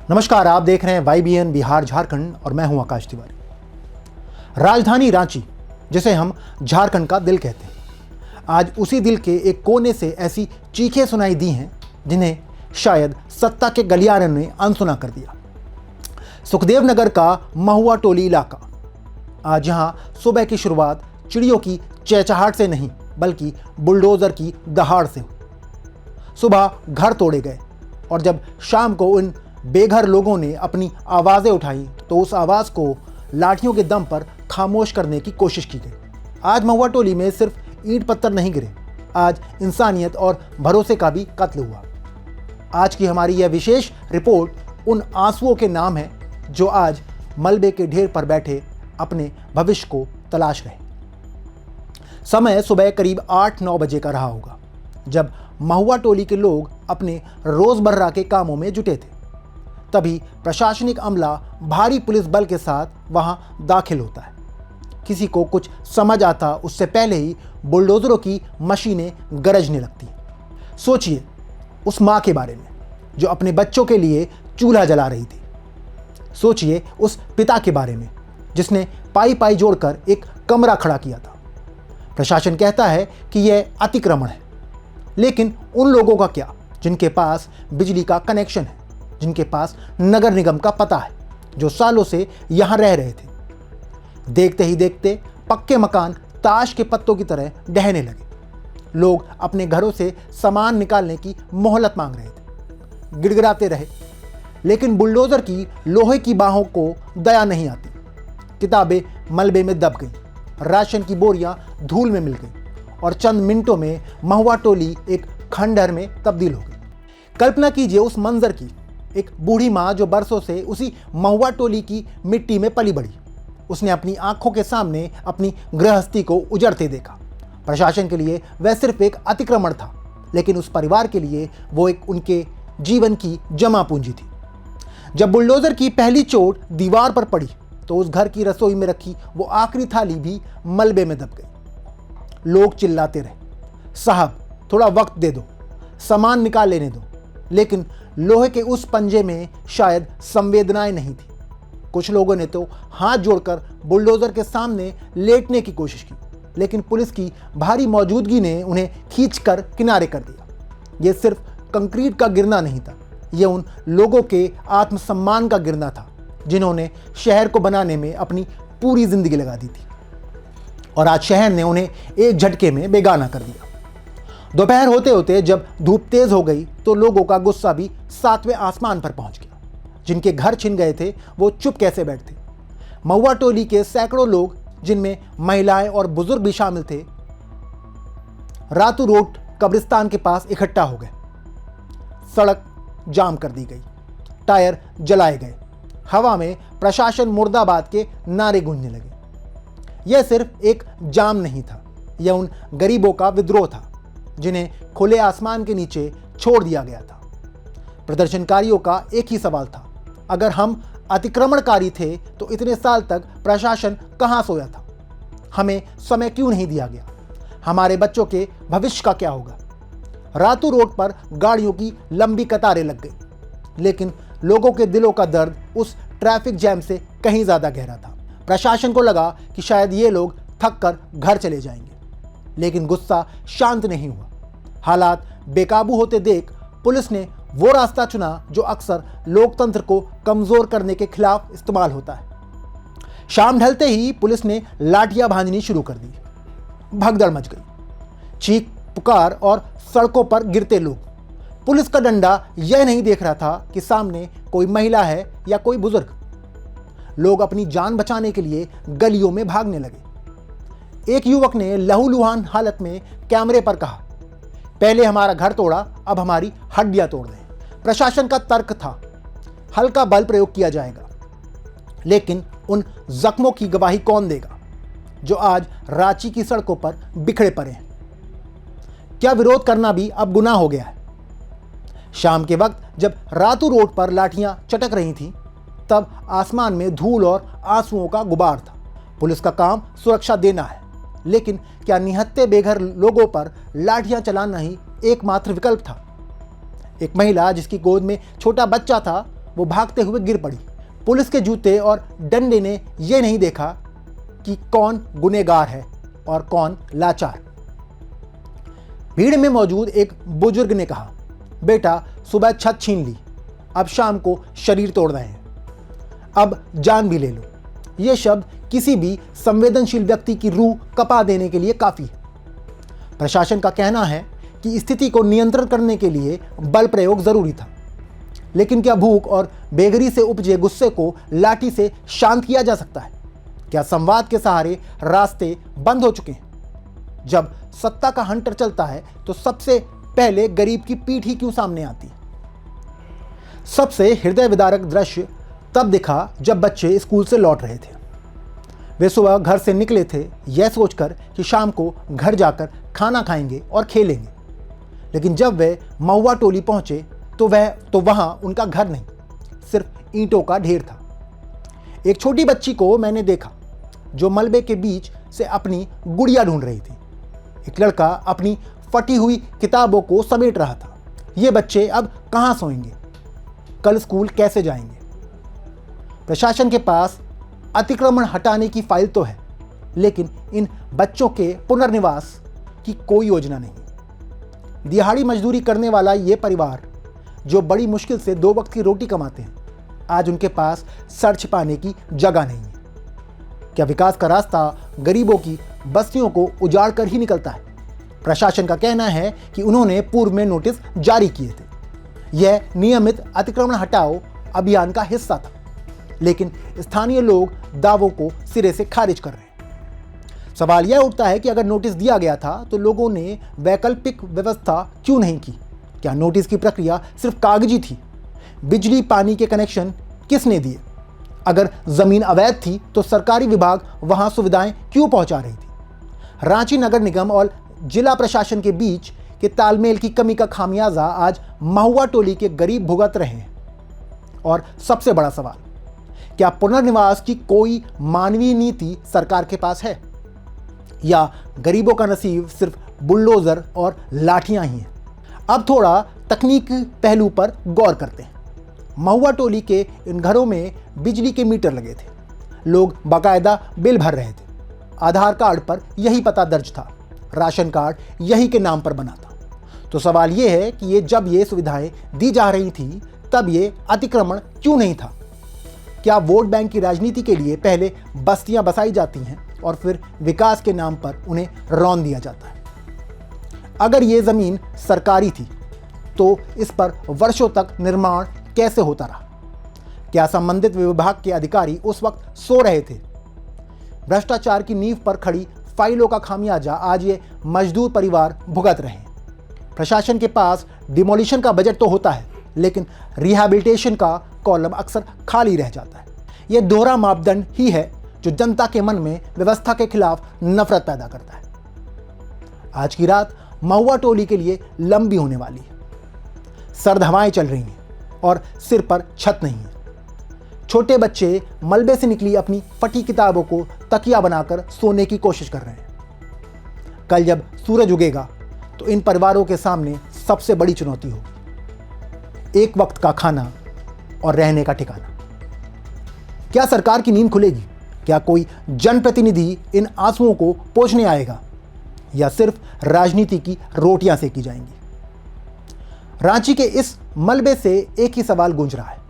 नमस्कार, आप देख रहे हैं YBN बिहार झारखंड और मैं हूं आकाश तिवारी। राजधानी रांची, जिसे हम झारखंड का दिल कहते हैं, आज उसी दिल के एक कोने से ऐसी चीखें सुनाई दी हैं जिन्हें शायद सत्ता के गलियारे ने अनसुना कर दिया। सुखदेव नगर का महुआ टोली इलाका, आज यहां सुबह की शुरुआत चिड़ियों की चहचहाहट से नहीं बल्कि बुलडोजर की दहाड़ से हुई। सुबह घर तोड़े गए और जब शाम को उन बेघर लोगों ने अपनी आवाज़ें उठाई तो उस आवाज़ को लाठियों के दम पर खामोश करने की कोशिश की गई। आज महुआ टोली में सिर्फ ईंट पत्थर नहीं गिरे, आज इंसानियत और भरोसे का भी कत्ल हुआ। आज की हमारी यह विशेष रिपोर्ट उन आंसुओं के नाम है जो आज मलबे के ढेर पर बैठे अपने भविष्य को तलाश रहे। समय सुबह करीब 8-9 बजे का रहा होगा जब महुआ टोली के लोग अपने रोजमर्रा के कामों में जुटे थे। तभी प्रशासनिक अमला भारी पुलिस बल के साथ वहां दाखिल होता है। किसी को कुछ समझ आता उससे पहले ही बुलडोजरों की मशीनें गरजने लगती हैं। सोचिए उस माँ के बारे में जो अपने बच्चों के लिए चूल्हा जला रही थी। सोचिए उस पिता के बारे में जिसने पाई पाई जोड़कर एक कमरा खड़ा किया था। प्रशासन कहता है कि यह अतिक्रमण है, लेकिन उन लोगों का क्या जिनके पास बिजली का कनेक्शन है, जिनके पास नगर निगम का पता है, जो सालों से यहां रह रहे थे। देखते ही देखते पक्के मकान ताश के पत्तों की तरह ढहने लगे। लोग अपने घरों से सामान निकालने की मोहलत मांग रहे थे, गिड़गिड़ाते रहे, लेकिन बुलडोजर की लोहे की बाहों को दया नहीं आती। किताबें मलबे में दब गईं, राशन की बोरियां धूल में मिल गईं और चंद मिनटों में महुआ टोली एक खंडहर में तब्दील हो गई। कल्पना कीजिए उस मंजर की। एक बूढ़ी माँ जो बरसों से उसी महुआ टोली की मिट्टी में पली बढ़ी, उसने अपनी आंखों के सामने अपनी गृहस्थी को उजड़ते देखा। प्रशासन के लिए वह सिर्फ एक अतिक्रमण था, लेकिन उस परिवार के लिए वो एक उनके जीवन की जमा पूंजी थी। जब बुलडोजर की पहली चोट दीवार पर पड़ी तो उस घर की रसोई में रखी वो आखिरी थाली भी मलबे में दब गई। लोग चिल्लाते रहे, साहब थोड़ा वक्त दे दो, सामान निकाल लेने दो, लेकिन लोहे के उस पंजे में शायद संवेदनाएं नहीं थी। कुछ लोगों ने तो हाथ जोड़कर बुलडोजर के सामने लेटने की कोशिश की, लेकिन पुलिस की भारी मौजूदगी ने उन्हें खींचकर किनारे कर दिया। यह सिर्फ कंक्रीट का गिरना नहीं था, यह उन लोगों के आत्मसम्मान का गिरना था जिन्होंने शहर को बनाने में अपनी पूरी जिंदगी लगा दी थी, और आज शहर ने उन्हें एक झटके में बेगाना कर दिया। दोपहर होते होते जब धूप तेज हो गई तो लोगों का गुस्सा भी 7वें आसमान पर पहुंच गया। जिनके घर छिन गए थे वो चुप कैसे बैठते। महुआ टोली के सैकड़ों लोग, जिनमें महिलाएं और बुजुर्ग भी शामिल थे, रातू रोड कब्रिस्तान के पास इकट्ठा हो गए। सड़क जाम कर दी गई, टायर जलाए गए, हवा में प्रशासन मुर्दाबाद के नारे गूंजने लगे। यह सिर्फ एक जाम नहीं था, यह उन गरीबों का विद्रोह था जिन्हें खुले आसमान के नीचे छोड़ दिया गया था। प्रदर्शनकारियों का एक ही सवाल था, अगर हम अतिक्रमणकारी थे तो इतने साल तक प्रशासन कहां सोया था? हमें समय क्यों नहीं दिया गया? हमारे बच्चों के भविष्य का क्या होगा? रातू रोड पर गाड़ियों की लंबी कतारें लग गई, लेकिन लोगों के दिलों का दर्द उस ट्रैफिक जैम से कहीं ज्यादा गहरा था। प्रशासन को लगा कि शायद ये लोग थक कर घर चले जाएंगे, लेकिन गुस्सा शांत नहीं हुआ। हालात बेकाबू होते देख पुलिस ने वो रास्ता चुना जो अक्सर लोकतंत्र को कमजोर करने के खिलाफ इस्तेमाल होता है। शाम ढलते ही पुलिस ने लाठियां भांजनी शुरू कर दी। भगदड़ मच गई, चीख पुकार और सड़कों पर गिरते लोग। पुलिस का डंडा यह नहीं देख रहा था कि सामने कोई महिला है या कोई बुजुर्ग। लोग अपनी जान बचाने के लिए गलियों में भागने लगे। एक युवक ने लहूलुहान हालत में कैमरे पर कहा, पहले हमारा घर तोड़ा, अब हमारी हड्डियां तोड़ दें। प्रशासन का तर्क था, हल्का बल प्रयोग किया जाएगा, लेकिन उन जख्मों की गवाही कौन देगा जो आज रांची की सड़कों पर बिखरे पड़े हैं? क्या विरोध करना भी अब गुनाह हो गया है? शाम के वक्त जब रातू रोड पर लाठियां चटक रही थीं, तब आसमान में धूल और आंसुओं का गुबार था। पुलिस का काम सुरक्षा देना है, लेकिन क्या निहत्थे बेघर लोगों पर लाठियां चलाना ही एकमात्र विकल्प था? एक महिला जिसकी गोद में छोटा बच्चा था, वो भागते हुए गिर पड़ी। पुलिस के जूते और डंडे ने यह नहीं देखा कि कौन गुनहगार है और कौन लाचार। भीड़ में मौजूद एक बुजुर्ग ने कहा, बेटा सुबह छत छीन ली, अब शाम को शरीर तोड़ रहे हैं, अब जान भी ले लो। ये शब्द किसी भी संवेदनशील व्यक्ति की रूह कपा देने के लिए काफी है। प्रशासन का कहना है कि स्थिति को नियंत्रण करने के लिए बल प्रयोग जरूरी था, लेकिन क्या भूख और बेघरी से उपजे गुस्से को लाठी से शांत किया जा सकता है? क्या संवाद के सहारे रास्ते बंद हो चुके हैं? जब सत्ता का हंटर चलता है तो सबसे पहले गरीब की पीठ ही क्यों सामने आती है? सबसे हृदय विदारक दृश्य तब दिखा जब बच्चे स्कूल से लौट रहे थे। वे सुबह घर से निकले थे यह सोचकर कि शाम को घर जाकर खाना खाएंगे और खेलेंगे, लेकिन जब वे महुआ टोली पहुंचे तो वहां उनका घर नहीं, सिर्फ ईंटों का ढेर था। एक छोटी बच्ची को मैंने देखा जो मलबे के बीच से अपनी गुड़िया ढूंढ रही थी। एक लड़का अपनी फटी हुई किताबों को समेट रहा था। ये बच्चे अब कहां सोएंगे? कल स्कूल कैसे जाएंगे? प्रशासन के पास अतिक्रमण हटाने की फाइल तो है, लेकिन इन बच्चों के पुनर्निवास की कोई योजना नहीं। दिहाड़ी मजदूरी करने वाला ये परिवार जो बड़ी मुश्किल से 2 वक्त की रोटी कमाते हैं, आज उनके पास सर छिपाने की जगह नहीं है। क्या विकास का रास्ता गरीबों की बस्तियों को उजाड़ कर ही निकलता है? प्रशासन का कहना है कि उन्होंने पूर्व में नोटिस जारी किए थे। यह नियमित अतिक्रमण हटाओ अभियान का हिस्सा था, लेकिन स्थानीय लोग दावों को सिरे से खारिज कर रहे हैं। सवाल यह उठता है कि अगर नोटिस दिया गया था तो लोगों ने वैकल्पिक व्यवस्था क्यों नहीं की? क्या नोटिस की प्रक्रिया सिर्फ कागजी थी? बिजली पानी के कनेक्शन किसने दिए? अगर जमीन अवैध थी तो सरकारी विभाग वहां सुविधाएं क्यों पहुंचा रही थी? रांची नगर निगम और जिला प्रशासन के बीच के तालमेल की कमी का खामियाजा आज महुआ टोली के गरीब भुगत रहे हैं। और सबसे बड़ा सवाल, क्या पुनर्निवास की कोई मानवीय नीति सरकार के पास है, या गरीबों का नसीब सिर्फ बुलडोजर और लाठियां ही हैं? अब थोड़ा तकनीक पहलू पर गौर करते हैं। महुआ टोली के इन घरों में बिजली के मीटर लगे थे, लोग बाकायदा बिल भर रहे थे, आधार कार्ड पर यही पता दर्ज था, राशन कार्ड यही के नाम पर बना था। तो सवाल यह है कि जब ये सुविधाएं दी जा रही थी तब ये अतिक्रमण क्यों नहीं था? क्या वोट बैंक की राजनीति के लिए पहले बस्तियां बसाई जाती हैं और फिर विकास के नाम पर उन्हें रौंद दिया जाता है? अगर ये जमीन सरकारी थी तो इस पर वर्षों तक निर्माण कैसे होता रहा? क्या संबंधित विभाग के अधिकारी उस वक्त सो रहे थे? भ्रष्टाचार की नींव पर खड़ी फाइलों का खामियाजा आज ये मजदूर परिवार भुगत रहे हैं। प्रशासन के पास डिमोलिशन का बजट तो होता है, लेकिन रिहैबिलिटेशन का कॉलम अक्सर खाली रह जाता है। यह दोहरा मापदंड ही है जो जनता के मन में व्यवस्था के खिलाफ नफरत पैदा करता है। आज की रात महुआ टोली के लिए लंबी होने वाली है। सर्द हवाएं चल रही हैं और सिर पर छत नहीं है। छोटे बच्चे मलबे से निकली अपनी फटी किताबों को तकिया बनाकर सोने की कोशिश कर रहे हैं। कल जब सूरज उगेगा तो इन परिवारों के सामने सबसे बड़ी चुनौती होगी, एक वक्त का खाना और रहने का ठिकाना। क्या सरकार की नींद खुलेगी? क्या कोई जनप्रतिनिधि इन आंसुओं को पोंछने आएगा, या सिर्फ राजनीति की रोटियां सेकी जाएंगी? रांची के इस मलबे से एक ही सवाल गूंज रहा है,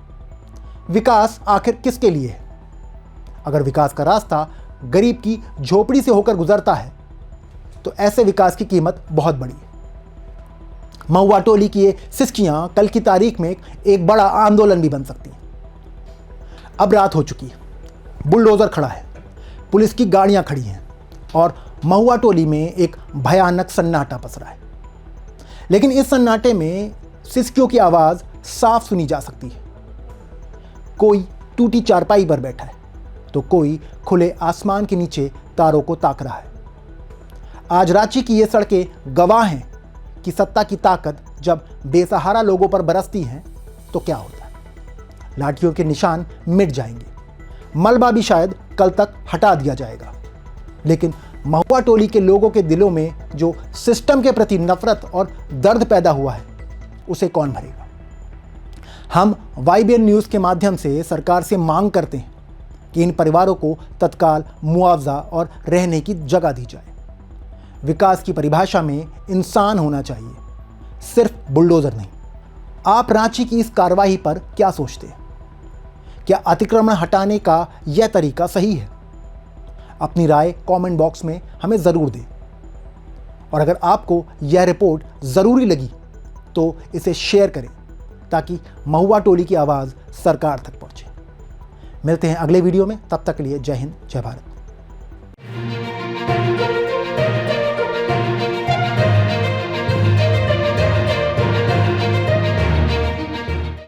विकास आखिर किसके लिए है? अगर विकास का रास्ता गरीब की झोपड़ी से होकर गुजरता है तो ऐसे विकास की कीमत बहुत बड़ी है। महुआ टोली की ये सिसकियां कल की तारीख में एक बड़ा आंदोलन भी बन सकती हैं। अब रात हो चुकी है, बुलडोजर खड़ा है, पुलिस की गाड़ियां खड़ी हैं और महुआ टोली में एक भयानक सन्नाटा पसरा है। लेकिन इस सन्नाटे में सिसकियों की आवाज साफ सुनी जा सकती है। कोई टूटी चारपाई पर बैठा है तो कोई खुले आसमान के नीचे तारों को ताक रहा है। आज रांची की ये सड़कें गवाह हैं कि सत्ता की ताकत जब बेसहारा लोगों पर बरसती है तो क्या होता है। लाठियों के निशान मिट जाएंगे, मलबा भी शायद कल तक हटा दिया जाएगा, लेकिन महुआ टोली के लोगों के दिलों में जो सिस्टम के प्रति नफरत और दर्द पैदा हुआ है उसे कौन भरेगा? हम YBN न्यूज़ के माध्यम से सरकार से मांग करते हैं कि इन परिवारों को तत्काल मुआवजा और रहने की जगह दी जाए। विकास की परिभाषा में इंसान होना चाहिए, सिर्फ बुलडोजर नहीं। आप रांची की इस कार्रवाई पर क्या सोचते हैं? क्या अतिक्रमण हटाने का यह तरीका सही है? अपनी राय कमेंट बॉक्स में हमें ज़रूर दें। और अगर आपको यह रिपोर्ट ज़रूरी लगी तो इसे शेयर करें ताकि महुआ टोली की आवाज़ सरकार तक पहुंचे। मिलते हैं अगले वीडियो में, तब तक के लिए जय हिंद, जय भारत।